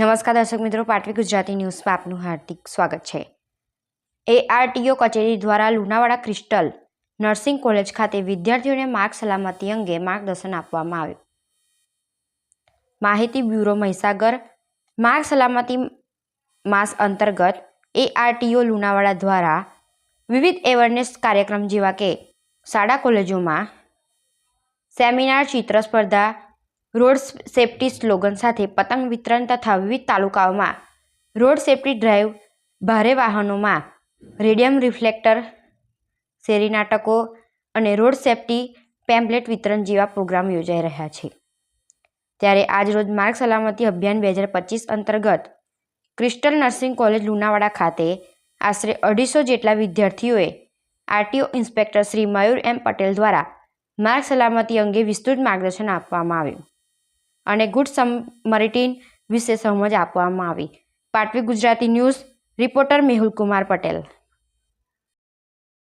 નમસ્કાર દર્શક મિત્રો, પાટવી ગુજરાતી ન્યૂઝમાં આપનું હાર્દિક સ્વાગત છે। ARTO કચેરી દ્વારા લુણાવાડા ક્રિસ્ટલ નર્સિંગ કોલેજ ખાતે વિદ્યાર્થીઓને માર્ગ સલામતી અંગે માર્ગદર્શન આપવામાં આવ્યું। માહિતી બ્યુરો મહીસાગર માર્ગ સલામતી માસ અંતર્ગત ARTO લુણાવાડા દ્વારા વિવિધ એવરનેસ કાર્યક્રમ જેવા કે શાળા કોલેજોમાં સેમિનાર, ચિત્ર સ્પર્ધા, રોડ સેફટી સ્લોગન સાથે પતંગ વિતરણ તથા વિવિધ તાલુકાઓમાં રોડ સેફટી ડ્રાઈવ, ભારે વાહનોમાં રેડિયમ રિફ્લેક્ટર, શેરી નાટકો અને રોડ સેફટી પેમ્પલેટ વિતરણ જેવા પ્રોગ્રામ યોજાઈ રહ્યા છે। ત્યારે આજરોજ માર્ગ સલામતી અભિયાન 2025 અંતર્ગત ક્રિસ્ટલ નર્સિંગ કોલેજ લુણાવાડા ખાતે આશરે 250 જેટલા વિદ્યાર્થીઓએ RTO ઇન્સ્પેક્ટર શ્રી મયુર M પટેલ દ્વારા માર્ગ સલામતી અંગે વિસ્તૃત માર્ગદર્શન આપવામાં આવ્યું અને ગુડ સમરીટીન વિશે સમજ આપવામાં આવી। પાટવી ગુજરાતી ન્યૂઝ રિપોર્ટર મેહુલ કુમાર પટેલ।